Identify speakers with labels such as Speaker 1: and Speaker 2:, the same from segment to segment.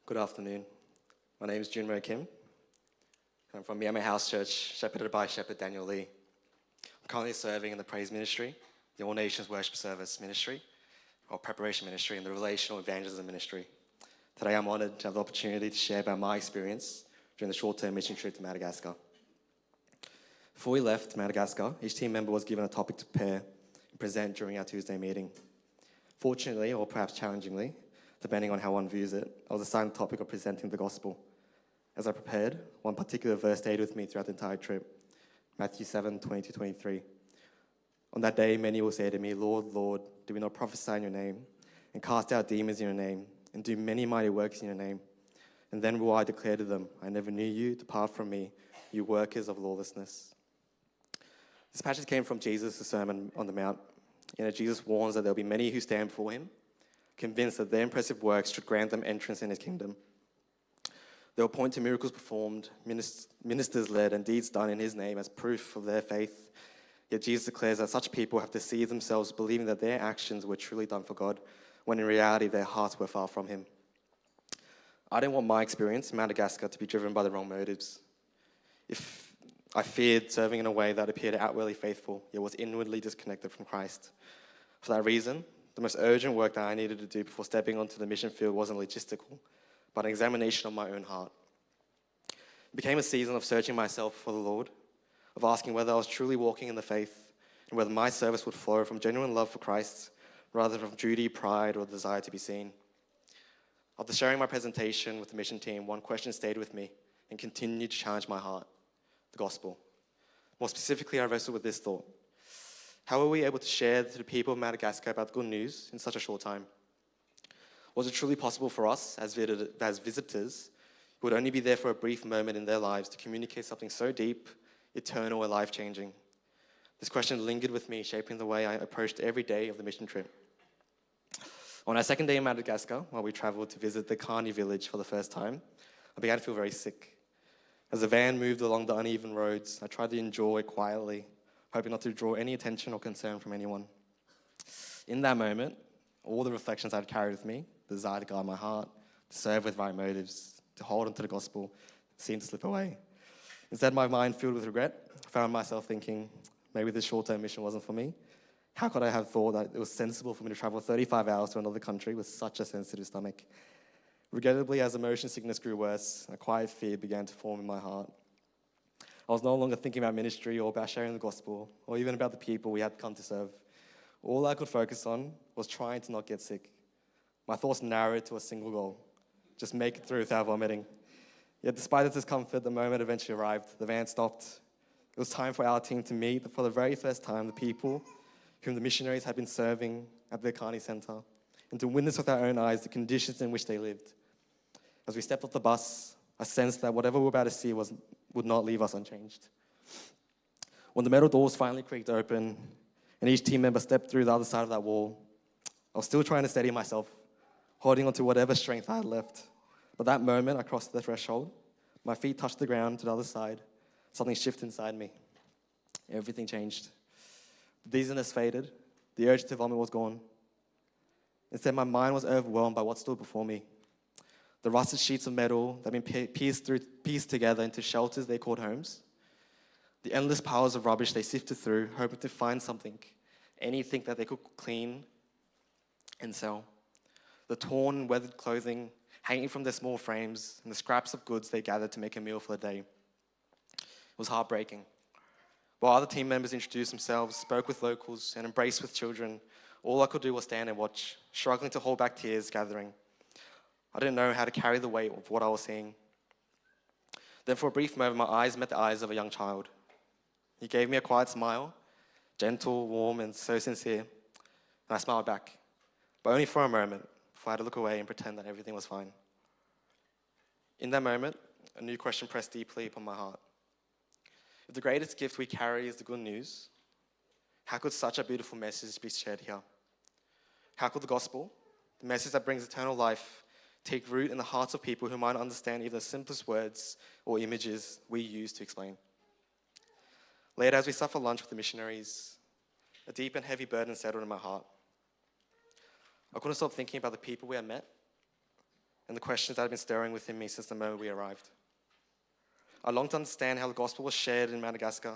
Speaker 1: Good afternoon. My name is Junmo Kim. I'm from Miami House Church, shepherded by Shepherd Daniel Lee. I'm currently serving in the praise ministry, the All Nations Worship Service ministry, or preparation ministry, and the relational evangelism ministry. Today I'm honored to have the opportunity to share about my experience during the short-term mission trip to Madagascar. Before we left Madagascar, each team member was given a topic to prepare and present during our Tuesday meeting. Fortunately, or perhaps challengingly, depending on how one views it, I was assigned the topic of presenting the gospel. As I prepared, one particular verse stayed with me throughout the entire trip, Matthew 7:20-23. On that day, many will say to me, Lord, Lord, do we not prophesy in your name, and cast out demons in your name, and do many mighty works in your name? And then will I declare to them, I never knew you, depart from me, you workers of lawlessness. This passage came from Jesus' Sermon on the Mount. Jesus warns that there will be many who stand before him, convinced that their impressive works should grant them entrance in his kingdom. They will point to miracles performed, ministers led, and deeds done in his name as proof of their faith. Yet Jesus declares that such people have deceived themselves, believing that their actions were truly done for God, when in reality their hearts were far from him. I didn't want my experience in Madagascar to be driven by the wrong motives. If I feared serving in a way that appeared outwardly faithful, yet was inwardly disconnected from Christ. For that reason, the most urgent work that I needed to do before stepping onto the mission field wasn't logistical, but an examination of my own heart. It became a season of searching myself for the Lord, of asking whether I was truly walking in the faith, and whether my service would flow from genuine love for Christ, rather than from duty, pride, or desire to be seen. After sharing my presentation with the mission team, one question stayed with me and continued to challenge my heart: the gospel. More specifically, I wrestled with this thought: how are we able to share to the people of Madagascar about the good news in such a short time? Was it truly possible for us as visitors who would only be there for a brief moment in their lives to communicate something so deep, eternal, and life-changing? This question lingered with me, shaping the way I approached every day of the mission trip. On our second day in Madagascar, while we traveled to visit the Kani village for the first time, I began to feel very sick. As the van moved along the uneven roads, I tried to enjoy quietly, hoping not to draw any attention or concern from anyone. In that moment, all the reflections I'd carried with me, the desire to guard my heart, to serve with right motives, to hold onto the gospel, seemed to slip away. Instead, my mind filled with regret, I found myself thinking, maybe this short-term mission wasn't for me. How could I have thought that it was sensible for me to travel 35 hours to another country with such a sensitive stomach? Regrettably, as the motion sickness grew worse, a quiet fear began to form in my heart. I was no longer thinking about ministry or about sharing the gospel or even about the people we had come to serve. All I could focus on was trying to not get sick. My thoughts narrowed to a single goal: just make it through without vomiting. Yet despite the discomfort, the moment eventually arrived. The van stopped. It was time for our team to meet for the very first time the people whom the missionaries had been serving at the Kani Center, and to witness with our own eyes the conditions in which they lived. As we stepped off the bus, I sensed that whatever we were about to see would not leave us unchanged. When the metal doors finally creaked open and each team member stepped through the other side of that wall, I was still trying to steady myself, holding on to whatever strength I had left. But that moment I crossed the threshold, my feet touched the ground to the other side, something shifted inside me. Everything changed. The dizziness faded, the urge to vomit was gone. Instead, my mind was overwhelmed by what stood before me. The rusted sheets of metal that had been pieced together into shelters they called homes. The endless piles of rubbish they sifted through, hoping to find something, anything that they could clean and sell. The torn and weathered clothing hanging from their small frames, and the scraps of goods they gathered to make a meal for the day. It was heartbreaking. While other team members introduced themselves, spoke with locals, and embraced with children, all I could do was stand and watch, struggling to hold back tears gathering. I didn't know how to carry the weight of what I was seeing. Then for a brief moment, my eyes met the eyes of a young child. He gave me a quiet smile, gentle, warm, and so sincere, and I smiled back, but only for a moment, before I had to look away and pretend that everything was fine. In that moment, a new question pressed deeply upon my heart. If the greatest gift we carry is the good news, how could such a beautiful message be shared here? How could the gospel, the message that brings eternal life, take root in the hearts of people who might understand even the simplest words or images we use to explain? Later, as we sat for lunch with the missionaries, a deep and heavy burden settled in my heart. I couldn't stop thinking about the people we had met, and the questions that have been stirring within me since the moment we arrived. I long to understand how the gospel was shared in Madagascar,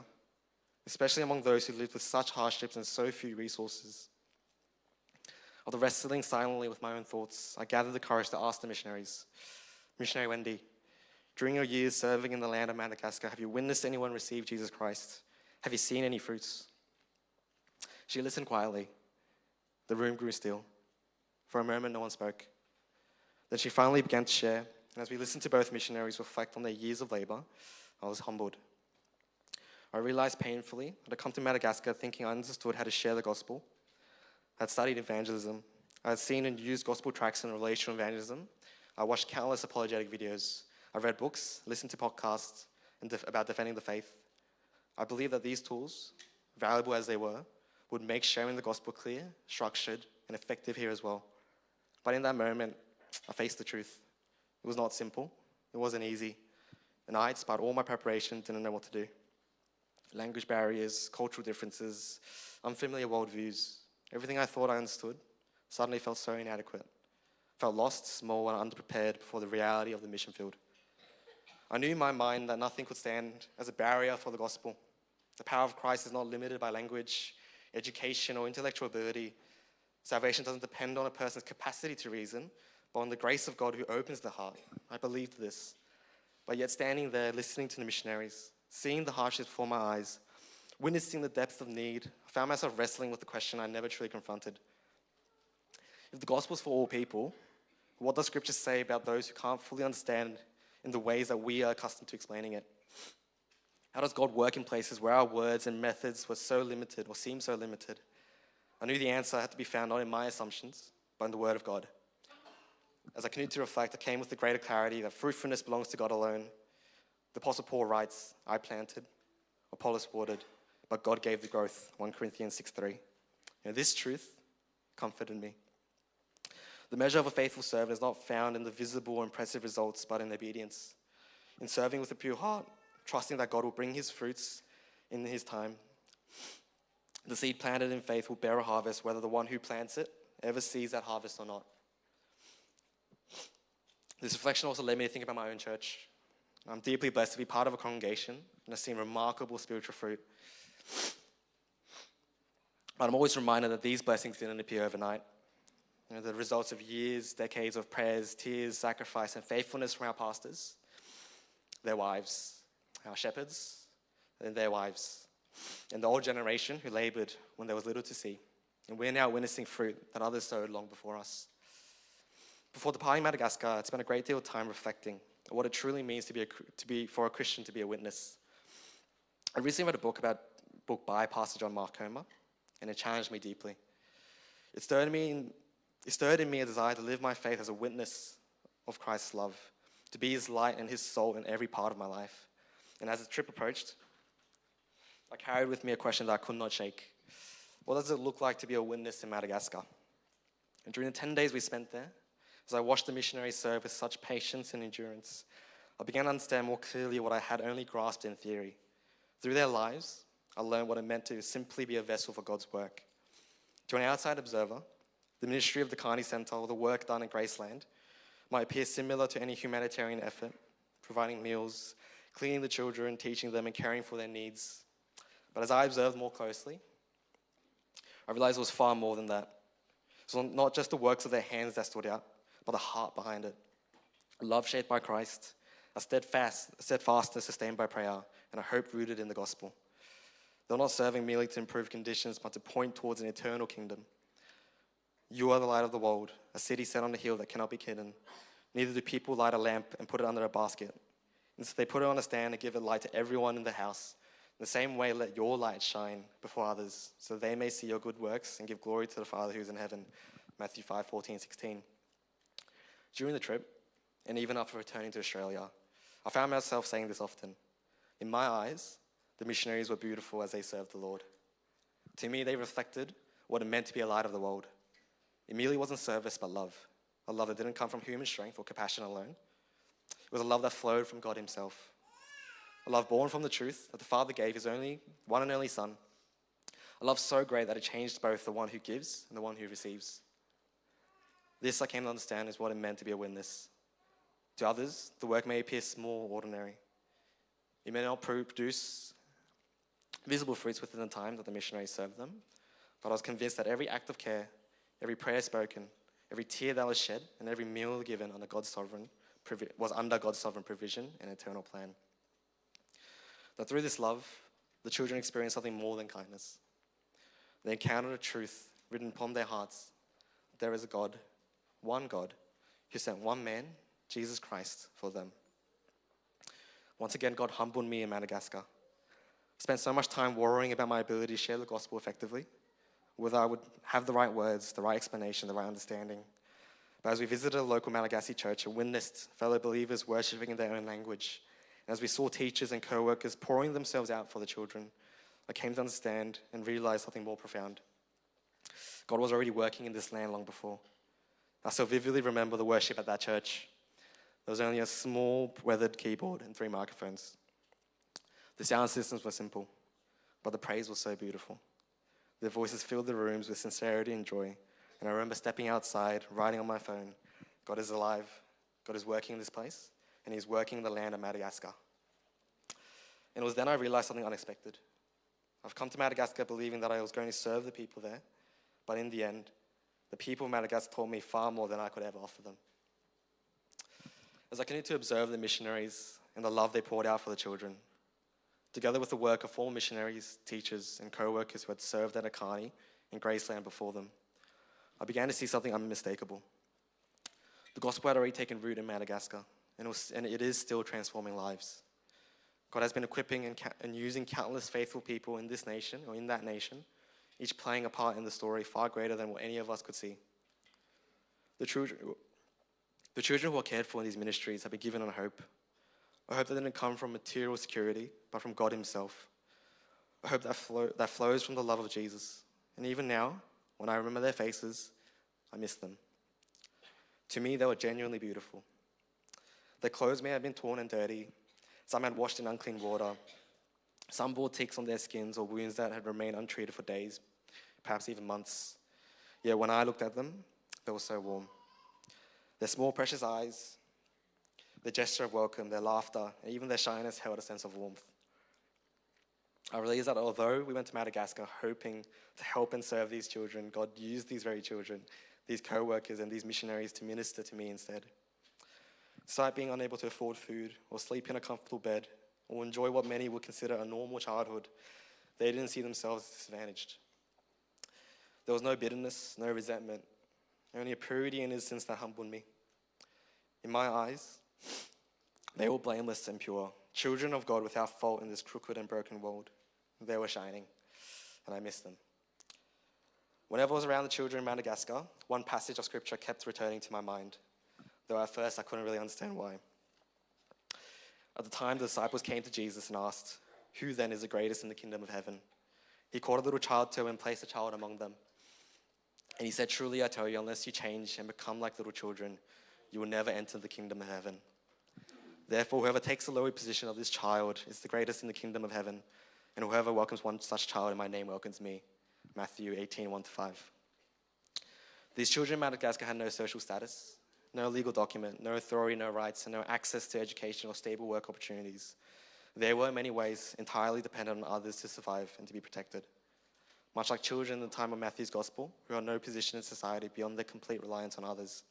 Speaker 1: especially among those who lived with such hardships and so few resources. After wrestling silently with my own thoughts, I gathered the courage to ask the missionaries, Missionary Wendy, during your years serving in the land of Madagascar, have you witnessed anyone receive Jesus Christ? Have you seen any fruits? She listened quietly. The room grew still. For a moment, no one spoke. Then she finally began to share, and as we listened to both missionaries reflect on their years of labor, I was humbled. I realized painfully that I'd come to Madagascar thinking I understood how to share the gospel. I had studied evangelism. I had seen and used gospel tracts in relational evangelism. I watched countless apologetic videos. I read books, listened to podcasts about defending the faith. I believed that these tools, valuable as they were, would make sharing the gospel clear, structured, and effective here as well. But in that moment, I faced the truth. It was not simple. It wasn't easy. And I, despite all my preparation, didn't know what to do. Language barriers, cultural differences, unfamiliar worldviews, everything I thought I understood suddenly felt so inadequate. I felt lost, small, and underprepared before the reality of the mission field. I knew in my mind that nothing could stand as a barrier for the gospel. The power of Christ is not limited by language, education, or intellectual ability. Salvation doesn't depend on a person's capacity to reason, but on the grace of God who opens the heart. I believed this. But yet standing there, listening to the missionaries, seeing the hardships before my eyes, witnessing the depth of need, I found myself wrestling with the question I never truly confronted. If the gospel is for all people, what does Scripture say about those who can't fully understand in the ways that we are accustomed to explaining it? How does God work in places where our words and methods were so limited or seem so limited? I knew the answer had to be found not in my assumptions, but in the Word of God. As I continued to reflect, I came with the greater clarity that fruitfulness belongs to God alone. The Apostle Paul writes, I planted, Apollos watered, but God gave the growth, 1 Corinthians 6:3. This truth comforted me. The measure of a faithful servant is not found in the visible or impressive results, but in obedience. In serving with a pure heart, trusting that God will bring his fruits in his time. The seed planted in faith will bear a harvest, whether the one who plants it ever sees that harvest or not. This reflection also led me to think about my own church. I'm deeply blessed to be part of a congregation and I've seen remarkable spiritual fruit. But I'm always reminded that these blessings didn't appear overnight. The results of years, decades of prayers, tears, sacrifice, and faithfulness from our pastors, their wives, our shepherds, and their wives, and the old generation who labored when there was little to see. And we're now witnessing fruit that others sowed long before us. Before departing Madagascar, I spent a great deal of time reflecting on what it truly means for a Christian to be a witness. I recently read a book by Pastor John Mark Comer, and it challenged me deeply. It stirred in me a desire to live my faith as a witness of Christ's love, to be his light and his salt in every part of my life. And as the trip approached, I carried with me a question that I could not shake. What does it look like to be a witness in Madagascar? And during the 10 days we spent there, as I watched the missionaries serve with such patience and endurance, I began to understand more clearly what I had only grasped in theory. Through their lives, I learned what it meant to simply be a vessel for God's work. To an outside observer, the ministry of the Carney Center or the work done in Graceland might appear similar to any humanitarian effort, providing meals, cleaning the children, teaching them, and caring for their needs. But as I observed more closely, I realized it was far more than that. It was not just the works of their hands that stood out, but the heart behind it. A love shaped by Christ, a steadfastness sustained by prayer, and a hope rooted in the gospel. They're not serving merely to improve conditions, but to point towards an eternal kingdom. You are the light of the world, a city set on a hill that cannot be hidden. Neither do people light a lamp and put it under a basket. Instead, they put it on a stand and give it light to everyone in the house. In the same way, let your light shine before others, so that they may see your good works and give glory to the Father who is in heaven. Matthew 5:14-16. During the trip, and even after returning to Australia, I found myself saying this often. In my eyes, the missionaries were beautiful as they served the Lord. To me, they reflected what it meant to be a light of the world. It merely wasn't service, but love. A love that didn't come from human strength or compassion alone. It was a love that flowed from God himself. A love born from the truth that the Father gave his one and only Son. A love so great that it changed both the one who gives and the one who receives. This, I came to understand, is what it meant to be a witness. To others, the work may appear small or ordinary. It may not produce visible fruits within the time that the missionaries served them, but I was convinced that every act of care, every prayer spoken, every tear that was shed, and every meal given was under God's sovereign provision and eternal plan. That through this love, the children experienced something more than kindness. They encountered a truth written upon their hearts. There is a God, one God, who sent one man, Jesus Christ, for them. Once again, God humbled me in Madagascar. I spent so much time worrying about my ability to share the gospel effectively, whether I would have the right words, the right explanation, the right understanding. But as we visited a local Malagasy church and witnessed fellow believers worshiping in their own language, and as we saw teachers and co-workers pouring themselves out for the children, I came to understand and realize something more profound. God was already working in this land long before. I still vividly remember the worship at that church. There was only a small weathered keyboard and 3 microphones. The sound systems were simple, but the praise was so beautiful. Their voices filled the rooms with sincerity and joy. And I remember stepping outside, writing on my phone, God is alive, God is working in this place, and he's working in the land of Madagascar. And it was then I realized something unexpected. I've come to Madagascar believing that I was going to serve the people there, but in the end, the people of Madagascar taught me far more than I could ever offer them. As I continued to observe the missionaries and the love they poured out for the children, together with the work of former missionaries, teachers, and co-workers who had served at Akani and Graceland before them, I began to see something unmistakable. The gospel had already taken root in Madagascar, and it is still transforming lives. God has been equipping and using countless faithful people in this nation, or in that nation, each playing a part in the story far greater than what any of us could see. The children who are cared for in these ministries have been given a hope that didn't come from material security, but from God himself. A hope that flows from the love of Jesus. And even now, when I remember their faces, I miss them. To me, they were genuinely beautiful. Their clothes may have been torn and dirty. Some had washed in unclean water. Some bore ticks on their skins or wounds that had remained untreated for days, perhaps even months. Yet when I looked at them, they were so warm. Their small, precious eyes, their gesture of welcome, their laughter, and even their shyness held a sense of warmth. I realized that although we went to Madagascar hoping to help and serve these children, God used these very children, these co-workers and these missionaries to minister to me instead. Despite being unable to afford food or sleep in a comfortable bed or enjoy what many would consider a normal childhood, they didn't see themselves as disadvantaged. There was no bitterness, no resentment, only a purity and innocence that humbled me. In my eyes, they were blameless and pure, children of God without fault in this crooked and broken world. They were shining, and I missed them. Whenever I was around the children in Madagascar, one passage of scripture kept returning to my mind, though at first I couldn't really understand why. At the time, the disciples came to Jesus and asked, "Who then is the greatest in the kingdom of heaven?" He called a little child to him and placed a child among them. And he said, "Truly I tell you, unless you change and become like little children, you will never enter the kingdom of heaven. Therefore, whoever takes the lower position of this child is the greatest in the kingdom of heaven, and whoever welcomes one such child in my name welcomes me." Matthew 18, 1-5. These children in Madagascar had no social status, no legal document, no authority, no rights, and no access to education or stable work opportunities. They were in many ways entirely dependent on others to survive and to be protected. Much like children in the time of Matthew's gospel, who had no position in society beyond their complete reliance on others.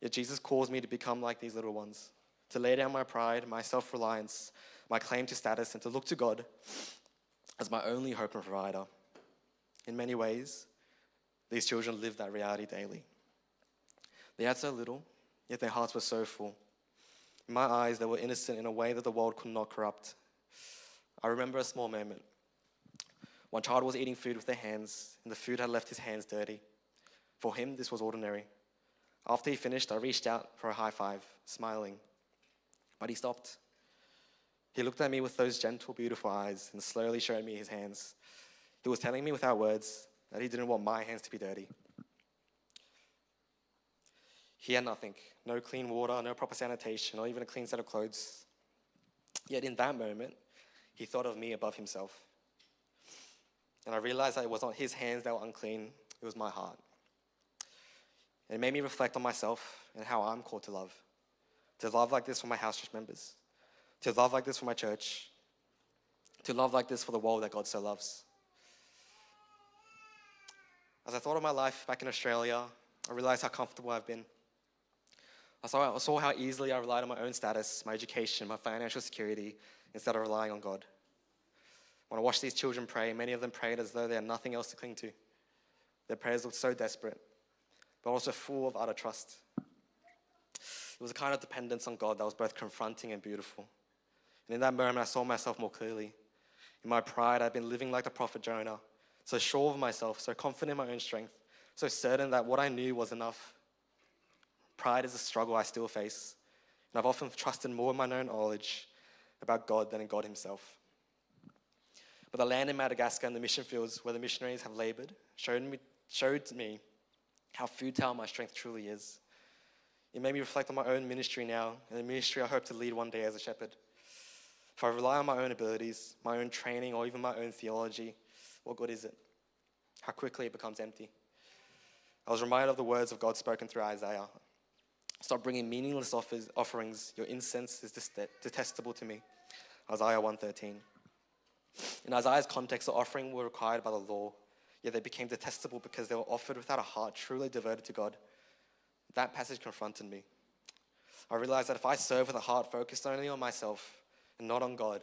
Speaker 1: Yet Jesus calls me to become like these little ones, to lay down my pride, my self-reliance, my claim to status, and to look to God as my only hope and provider. In many ways, these children lived that reality daily. They had so little, yet their hearts were so full. In my eyes, they were innocent in a way that the world could not corrupt. I remember a small moment. One child was eating food with their hands, and the food had left his hands dirty. For him, this was ordinary. After he finished, I reached out for a high five, smiling. But he stopped. He looked at me with those gentle, beautiful eyes and slowly showed me his hands. He was telling me without words that he didn't want my hands to be dirty. He had nothing, no clean water, no proper sanitation, or even a clean set of clothes. Yet in that moment, he thought of me above himself. And I realized that it was not his hands that were unclean, it was my heart. And it made me reflect on myself and how I'm called to love to love like this for my house church members, to love like this for my church, to love like this for the world that God so loves. As I thought of my life back in Australia, I realized how comfortable I've been. I saw how easily I relied on my own status, my education, my financial security, instead of relying on God. When I watched these children pray, many of them prayed as though they had nothing else to cling to. Their prayers looked so desperate, but also full of utter trust. It was a kind of dependence on God that was both confronting and beautiful. And in that moment, I saw myself more clearly. In my pride, I'd been living like the prophet Jonah, so sure of myself, so confident in my own strength, so certain that what I knew was enough. Pride is a struggle I still face, and I've often trusted more in my own knowledge about God than in God himself. But the land in Madagascar and the mission fields where the missionaries have labored showed me how futile my strength truly is. It made me reflect on my own ministry now, and the ministry I hope to lead one day as a shepherd. If I rely on my own abilities, my own training, or even my own theology, what good is it? How quickly it becomes empty. I was reminded of the words of God spoken through Isaiah. Stop bringing meaningless offerings. Your incense is detestable to me. Isaiah 1:13. In Isaiah's context, the offering were required by the law, yet they became detestable because they were offered without a heart truly devoted to God. That passage confronted me. I realized that if I serve with a heart focused only on myself and not on God,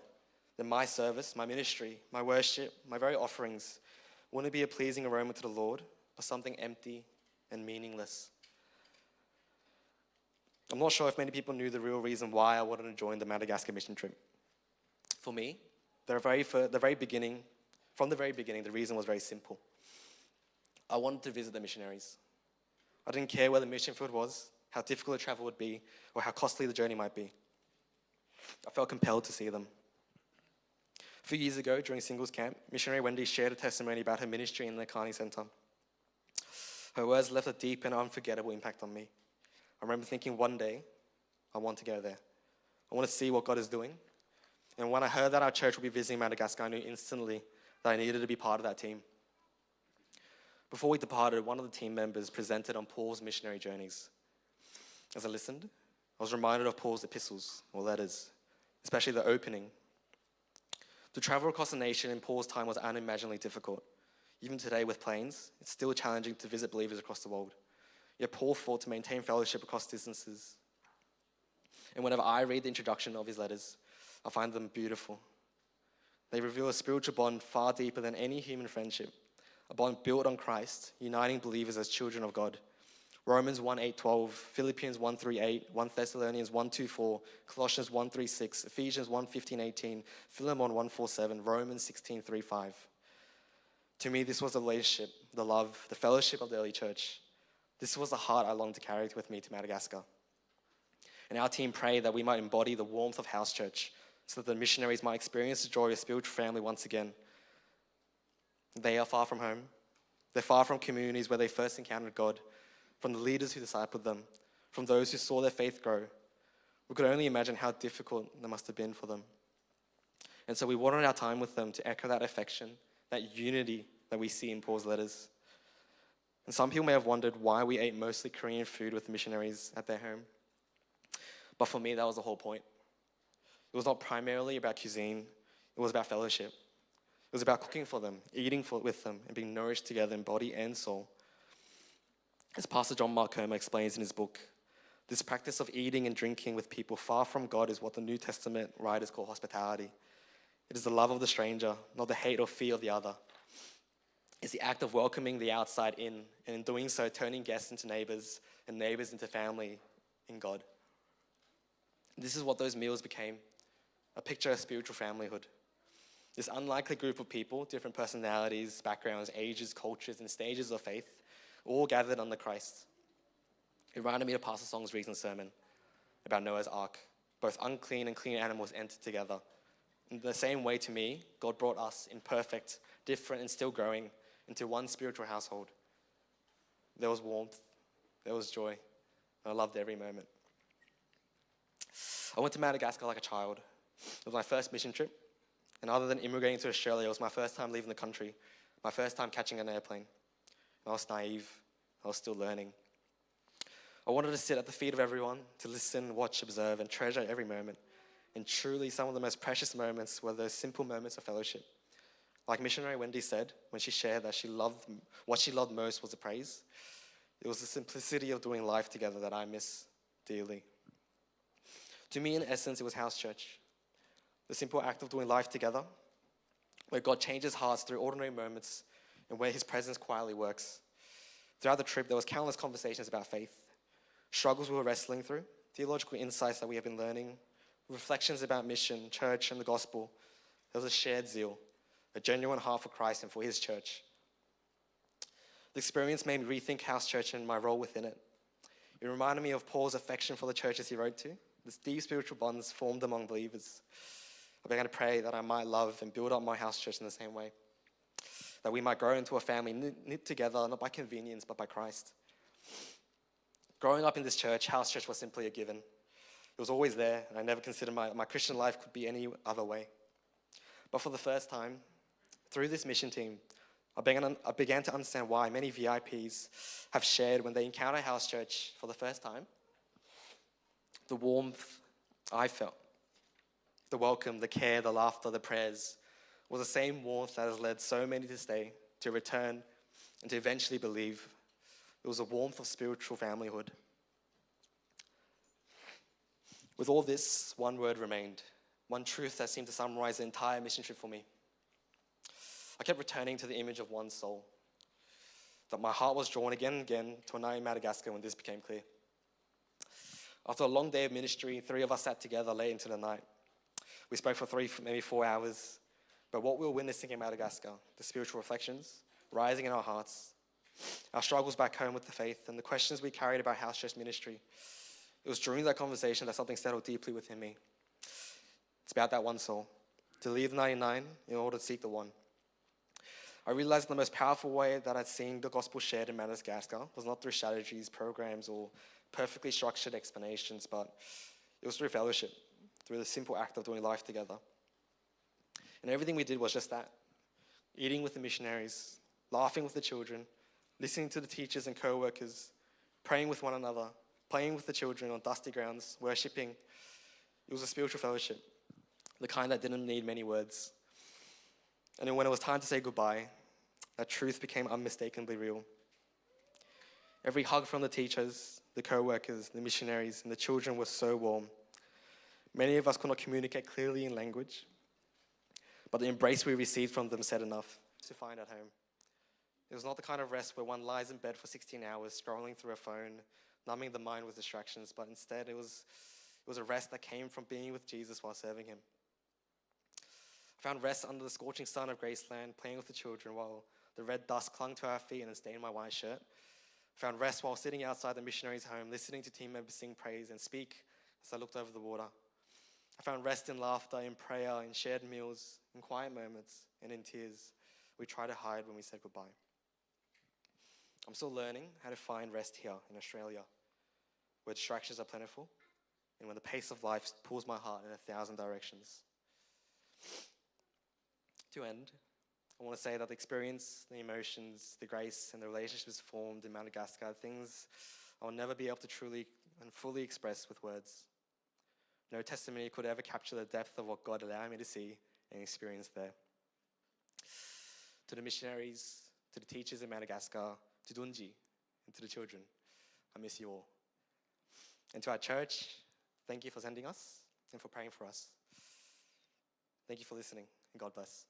Speaker 1: then my service, my ministry, my worship, my very offerings wouldn't be a pleasing aroma to the Lord, but something empty and meaningless. I'm not sure if many people knew the real reason why I wanted to join the Madagascar mission trip. For me, from the very beginning, the reason was very simple. I wanted to visit the missionaries. I didn't care where the mission field was, how difficult the travel would be, or how costly the journey might be. I felt compelled to see them. A few years ago, during singles camp, missionary Wendy shared a testimony about her ministry in the Carney Centre. Her words left a deep and unforgettable impact on me. I remember thinking one day, I want to go there. I want to see what God is doing. And when I heard that our church would be visiting Madagascar, I knew instantly that I needed to be part of that team. Before we departed, one of the team members presented on Paul's missionary journeys. As I listened, I was reminded of Paul's epistles, or letters, especially the opening. To travel across the nation in Paul's time was unimaginably difficult. Even today with planes, it's still challenging to visit believers across the world. Yet Paul fought to maintain fellowship across distances. And whenever I read the introduction of his letters, I find them beautiful. They reveal a spiritual bond far deeper than any human friendship, a bond built on Christ, uniting believers as children of God. Romans 1:8-12, Philippians 1:3-8, 1 Thessalonians 1:2-4, Colossians 1:3-6, Ephesians 1:15-18, Philemon 1:4-7, Romans 16:3-5. To me, this was the relationship, the love, the fellowship of the early church. This was the heart I longed to carry with me to Madagascar. And our team prayed that we might embody the warmth of house church so that the missionaries might experience the joy of spiritual family once again. They are far from home. They're far from communities where they first encountered God, from the leaders who discipled them, from those who saw their faith grow. We could only imagine how difficult that must have been for them. And so we wanted our time with them to echo that affection, that unity that we see in Paul's letters. And some people may have wondered why we ate mostly Korean food with the missionaries at their home. But for me, that was the whole point. It was not primarily about cuisine. It was about fellowship. It was about cooking for them, eating with them, and being nourished together in body and soul. As Pastor John Mark Comer explains in his book, this practice of eating and drinking with people far from God is what the New Testament writers call hospitality. It is the love of the stranger, not the hate or fear of the other. It's the act of welcoming the outside in, and in doing so, turning guests into neighbors and neighbors into family in God. This is what those meals became, a picture of spiritual familyhood. This unlikely group of people, different personalities, backgrounds, ages, cultures, and stages of faith, all gathered under Christ. It reminded me of Pastor Song's recent sermon about Noah's Ark. Both unclean and clean animals entered together. In the same way, to me, God brought us imperfect, different, and still growing into one spiritual household. There was warmth, there was joy, and I loved every moment. I went to Madagascar like a child. It was my first mission trip, and other than immigrating to Australia, it was my first time leaving the country, my first time catching an airplane. I was naive, I was still learning. I wanted to sit at the feet of everyone, to listen, watch, observe, and treasure every moment. And truly, some of the most precious moments were those simple moments of fellowship. Like missionary Wendy said when she shared that what she loved most was the praise. It was the simplicity of doing life together that I miss dearly. To me, in essence, it was house church. The simple act of doing life together, where God changes hearts through ordinary moments and where his presence quietly works. Throughout the trip, there was countless conversations about faith, struggles we were wrestling through, theological insights that we have been learning, reflections about mission, church, and the gospel. There was a shared zeal, a genuine heart for Christ and for his church. The experience made me rethink house church and my role within it. It reminded me of Paul's affection for the churches he wrote to, the deep spiritual bonds formed among believers. I began to pray that I might love and build up my house church in the same way, that we might grow into a family knit together, not by convenience, but by Christ. Growing up in this church, house church was simply a given. It was always there, and I never considered my Christian life could be any other way. But for the first time, through this mission team, I began to understand why many VIPs have shared when they encounter house church for the first time. The warmth I felt, the welcome, the care, the laughter, the prayers, was the same warmth that has led so many to stay, to return, and to eventually believe. It was a warmth of spiritual familyhood. With all this, one word remained, one truth that seemed to summarize the entire mission trip for me. I kept returning to the image of one soul, that my heart was drawn again and again to a night in Madagascar when this became clear. After a long day of ministry, 3 of us sat together late into the night. We spoke for 3, maybe 4 hours, but what we were witnessing in Madagascar, the spiritual reflections rising in our hearts, our struggles back home with the faith, and the questions we carried about house church ministry, it was during that conversation that something settled deeply within me. It's about that one soul, to leave the 99 in order to seek the one. I realized the most powerful way that I'd seen the gospel shared in Madagascar was not through strategies, programs, or perfectly structured explanations, but it was through fellowship, through the simple act of doing life together. And everything we did was just that. Eating with the missionaries, laughing with the children, listening to the teachers and co-workers, praying with one another, playing with the children on dusty grounds, worshipping. It was a spiritual fellowship, the kind that didn't need many words. And then when it was time to say goodbye, that truth became unmistakably real. Every hug from the teachers, the co-workers, the missionaries, and the children was so warm. Many of us could not communicate clearly in language, but the embrace we received from them said enough to find at home. It was not the kind of rest where one lies in bed for 16 hours, scrolling through a phone, numbing the mind with distractions, but instead it was a rest that came from being with Jesus while serving him. I found rest under the scorching sun of Graceland, playing with the children while the red dust clung to our feet and stained my white shirt. I found rest while sitting outside the missionary's home, listening to team members sing praise and speak as I looked over the water. I found rest in laughter, in prayer, in shared meals, in quiet moments, and in tears we try to hide when we said goodbye. I'm still learning how to find rest here in Australia, where distractions are plentiful and when the pace of life pulls my heart in 1,000 directions. To end, I want to say that the experience, the emotions, the grace, and the relationships formed in Madagascar are things I will never be able to truly and fully express with words. No testimony could ever capture the depth of what God allowed me to see and experience there. To the missionaries, to the teachers in Madagascar, to Dunji, and to the children, I miss you all. And to our church, thank you for sending us and for praying for us. Thank you for listening, and God bless.